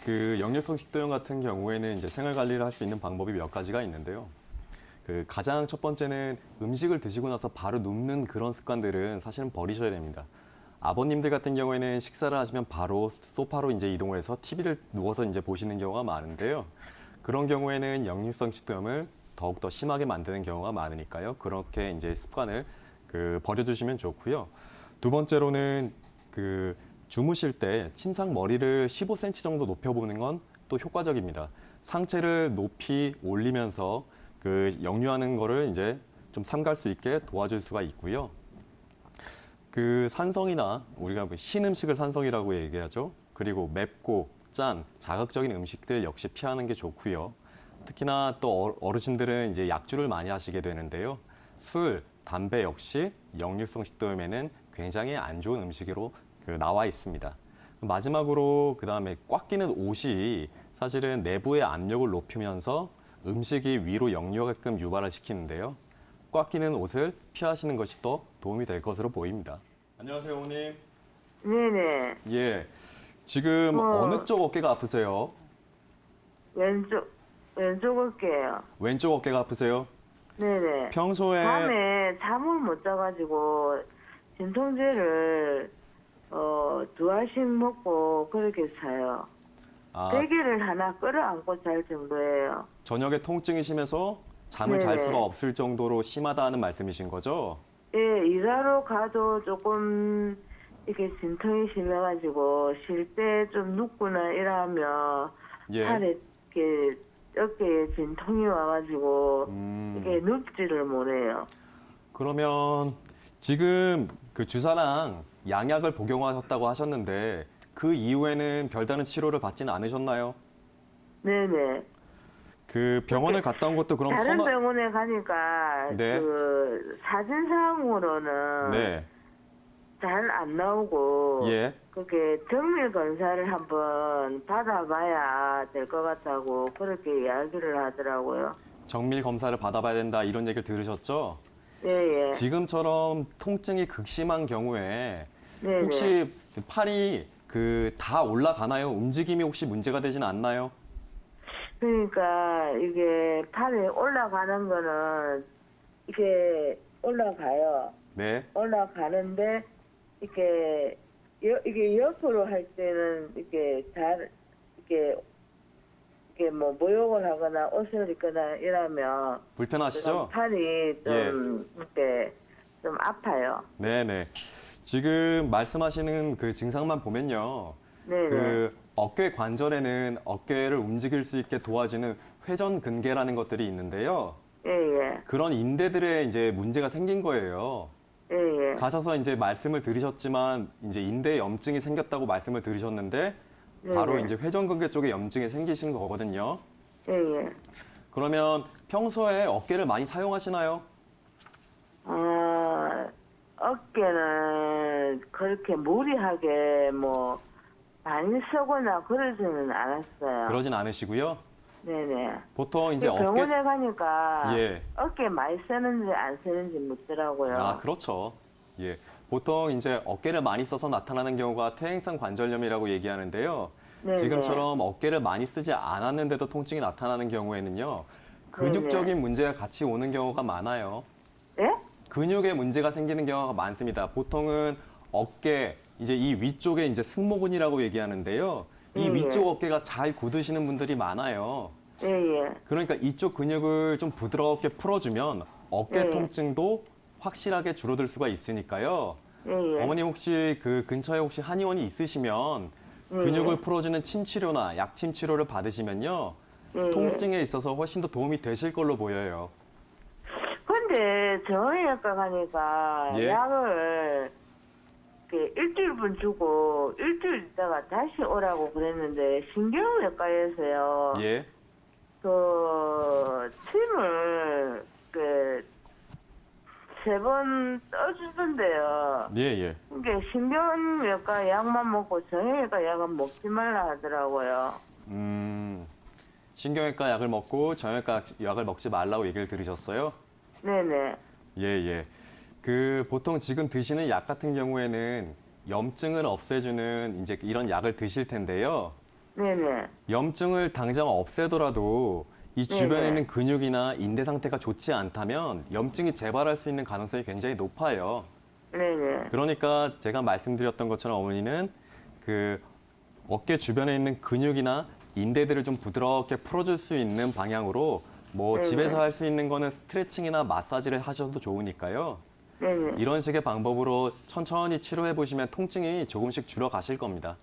역류성 식도염 같은 경우에는 이제 생활 관리를 할 수 있는 방법이 몇 가지가 있는데요. 가장 첫 번째는 음식을 드시고 나서 바로 눕는 그런 습관들은 사실은 버리셔야 됩니다. 아버님들 같은 경우에는 식사를 하시면 바로 소파로 이제 이동을 해서 TV를 누워서 이제 보시는 경우가 많은데요. 그런 경우에는 역류성 식도염을 더욱더 심하게 만드는 경우가 많으니까요. 그렇게 이제 습관을 버려주시면 좋고요. 두 번째로는 주무실 때 침상 머리를 15cm 정도 높여보는 건 또 효과적입니다. 상체를 높이 올리면서 역류하는 거를 이제 좀 삼갈 수 있게 도와줄 수가 있고요. 산성이나 우리가 신 음식을 산성이라고 얘기하죠. 그리고 맵고 짠, 자극적인 음식들 역시 피하는 게 좋고요. 특히나 또 어르신들은 이제 약주를 많이 하시게 되는데요. 술, 담배 역시 역류성 식도염에는 굉장히 안 좋은 음식으로 나와 있습니다. 마지막으로 그다음에 꽉 끼는 옷이 사실은 내부의 압력을 높이면서 음식이 위로 역류하게끔 유발을 시키는데요. 꽉 끼는 옷을 피하시는 것이 더 도움이 될 것으로 보입니다. 안녕하세요, 어머님. 네네. 예. 지금 어느 쪽 어깨가 아프세요? 왼쪽 어깨요. 왼쪽 어깨가 아프세요? 네네. 평소에 밤에 잠을 못 자가지고 진통제를 2알씩 먹고 그렇게 자요. 베개를 하나 끌어안고 잘 정도예요. 저녁에 통증이 심해서 잠을 잘 네네. 수가 없을 정도로 심하다는 말씀이신 거죠? 예, 일하러 가도 조금 이렇게 진통이 심해가지고 쉴 때 좀 눕거나 이러면 예. 팔에 이렇게 어깨에 진통이 와가지고 이게 눕지를 못해요. 그러면 지금 주사랑 양약을 복용하셨다고 하셨는데 그 이후에는 별다른 치료를 받지는 않으셨나요? 네네. 병원을 갔다 온 것도 그럼 다른 병원에 가니까 네. 사진상으로는 네. 잘 안 나오고 예. 그게 정밀 검사를 한번 받아봐야 될 것 같다고 그렇게 이야기를 하더라고요. 정밀 검사를 받아봐야 된다 이런 얘기를 들으셨죠? 예예. 지금처럼 통증이 극심한 경우에 네네. 혹시 팔이 다 올라가나요? 움직임이 혹시 문제가 되진 않나요? 그러니까 이게 팔이 올라가는 거는 이게 올라가요. 네. 올라가는데 이게 옆으로 할 때는 이게 잘 이게 뭐 모욕을 하거나 옷을 입거나 이러면 불편하시죠? 팔이 좀 이렇게 좀 아파요. 네네. 지금 말씀하시는 증상만 보면요. 네네. 어깨 관절에는 어깨를 움직일 수 있게 도와주는 회전근개라는 것들이 있는데요. 예예. 그런 인대들에 이제 문제가 생긴 거예요. 예예. 가셔서 이제 말씀을 들으셨지만 이제 인대에 염증이 생겼다고 말씀을 들으셨는데 바로 네네. 이제 회전근개 쪽에 염증이 생기신 거거든요. 예예. 그러면 평소에 어깨를 많이 사용하시나요? 어깨는 그렇게 무리하게 뭐 많이 쓰거나 그러지는 않았어요. 그러진 않으시고요. 네네. 보통 이제 병원에 가니까 예. 어깨 많이 쓰는지 안 쓰는지 묻더라고요. 그렇죠. 예. 보통 이제 어깨를 많이 써서 나타나는 경우가 퇴행성 관절염이라고 얘기하는데요. 네네. 지금처럼 어깨를 많이 쓰지 않았는데도 통증이 나타나는 경우에는요. 근육적인 문제가 같이 오는 경우가 많아요. 예? 근육에 문제가 생기는 경우가 많습니다. 보통은 어깨, 이제 이 위쪽에 이제 승모근이라고 얘기하는데요. 이 위쪽 어깨가 잘 굳으시는 분들이 많아요. 예예. 그러니까 이쪽 근육을 좀 부드럽게 풀어주면 어깨 네. 통증도 확실하게 줄어들 수가 있으니까요. 예예. 어머니 혹시 근처에 혹시 한의원이 있으시면 근육을 풀어주는 침 치료나 약침 치료를 받으시면요. 예. 통증에 있어서 훨씬 더 도움이 되실 걸로 보여요. 근데 정형외과 가니까 예. 약을 이렇게 일주일분 주고 일주일 있다가 다시 오라고 그랬는데 신경외과에서요. 예. 침을 3번 떠주던데요. 예, 예. 이게 신경외과 약만 먹고 정형외과 약은 먹지 말라 하더라고요. 신경외과 약을 먹고 정형외과 약을 먹지 말라고 얘기를 들으셨어요? 네네. 예, 예. 보통 지금 드시는 약 같은 경우에는 염증을 없애주는 이제 이런 약을 드실 텐데요. 네네. 염증을 당장 없애더라도 이 주변에 네네. 있는 근육이나 인대 상태가 좋지 않다면 염증이 재발할 수 있는 가능성이 굉장히 높아요. 네네. 그러니까 제가 말씀드렸던 것처럼 어머니는 그 어깨 주변에 있는 근육이나 인대들을 좀 부드럽게 풀어줄 수 있는 방향으로 뭐 네네. 집에서 할 수 있는 거는 스트레칭이나 마사지를 하셔도 좋으니까요. 네네. 이런 식의 방법으로 천천히 치료해 보시면 통증이 조금씩 줄어가실 겁니다.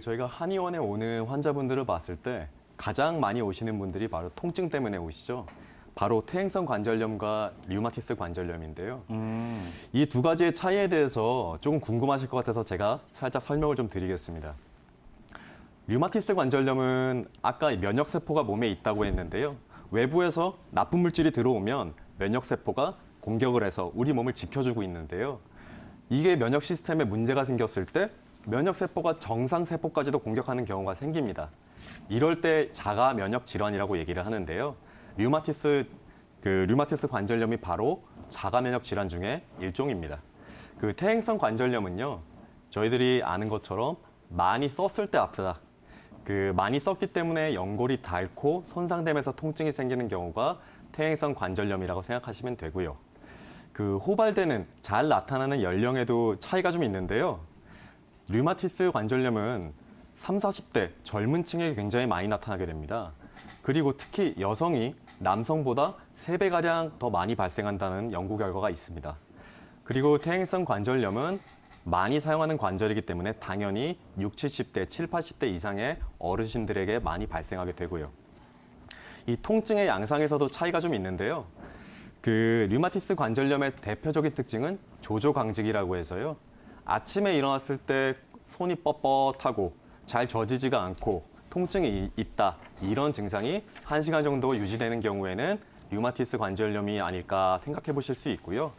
저희가 한의원에 오는 환자분들을 봤을 때 가장 많이 오시는 분들이 바로 통증 때문에 오시죠. 바로 퇴행성 관절염과 류마티스 관절염인데요. 이 두 가지의 차이에 대해서 조금 궁금하실 것 같아서 제가 살짝 설명을 좀 드리겠습니다. 류마티스 관절염은 아까 면역세포가 몸에 있다고 했는데요. 외부에서 나쁜 물질이 들어오면 면역세포가 공격을 해서 우리 몸을 지켜주고 있는데요. 이게 면역 시스템에 문제가 생겼을 때 면역세포가 정상세포까지도 공격하는 경우가 생깁니다. 이럴 때 자가 면역 질환이라고 얘기를 하는데요. 류마티스 관절염이 바로 자가 면역 질환 중에 일종입니다. 퇴행성 관절염은요, 저희들이 아는 것처럼 많이 썼을 때 아프다. 많이 썼기 때문에 연골이 닳고 손상되면서 통증이 생기는 경우가 퇴행성 관절염이라고 생각하시면 되고요. 호발되는 잘 나타나는 연령에도 차이가 좀 있는데요. 류마티스 관절염은 30, 40대 젊은 층에 굉장히 많이 나타나게 됩니다. 그리고 특히 여성이 남성보다 3배가량 더 많이 발생한다는 연구 결과가 있습니다. 그리고 퇴행성 관절염은 많이 사용하는 관절이기 때문에 당연히 60, 70대, 70, 80대 이상의 어르신들에게 많이 발생하게 되고요. 이 통증의 양상에서도 차이가 좀 있는데요. 류마티스 관절염의 대표적인 특징은 조조강직이라고 해서요. 아침에 일어났을 때 손이 뻣뻣하고 잘 젖이지가 않고 통증이 있다. 이런 증상이 1시간 정도 유지되는 경우에는 류마티스 관절염이 아닐까 생각해 보실 수 있고요.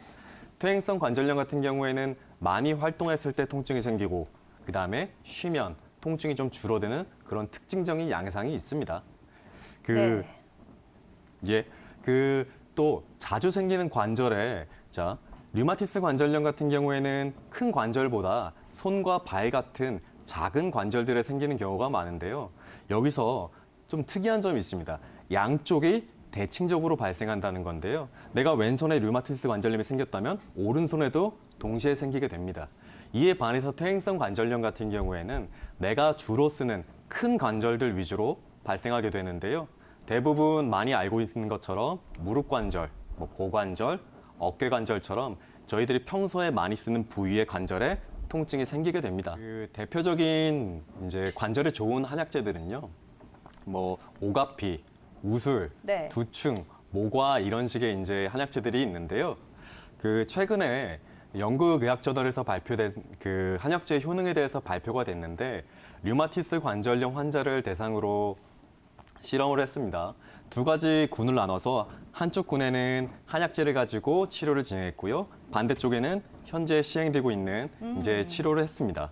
퇴행성 관절염 같은 경우에는 많이 활동했을 때 통증이 생기고 그다음에 쉬면 통증이 좀 줄어드는 그런 특징적인 양상이 있습니다. 또 자주 생기는 관절에 류마티스 관절염 같은 경우에는 큰 관절보다 손과 발 같은 작은 관절들에 생기는 경우가 많은데요. 여기서 좀 특이한 점이 있습니다. 양쪽이 대칭적으로 발생한다는 건데요. 내가 왼손에 류마티스 관절염이 생겼다면 오른손에도 동시에 생기게 됩니다. 이에 반해서 퇴행성 관절염 같은 경우에는 내가 주로 쓰는 큰 관절들 위주로 발생하게 되는데요. 대부분 많이 알고 있는 것처럼 무릎 관절, 고관절, 어깨 관절처럼 저희들이 평소에 많이 쓰는 부위의 관절에 통증이 생기게 됩니다. 대표적인 이제 관절에 좋은 한약재들은요. 오가피, 우술, 네. 두충, 모과 이런 식의 이제 한약재들이 있는데요. 최근에 영국 의학 저널에서 발표된 한약재의 효능에 대해서 발표가 됐는데 류마티스 관절염 환자를 대상으로 실험을 했습니다. 두 가지 군을 나눠서 한쪽 군에는 한약재를 가지고 치료를 진행했고요. 반대쪽에는 현재 시행되고 있는 이제 치료를 했습니다.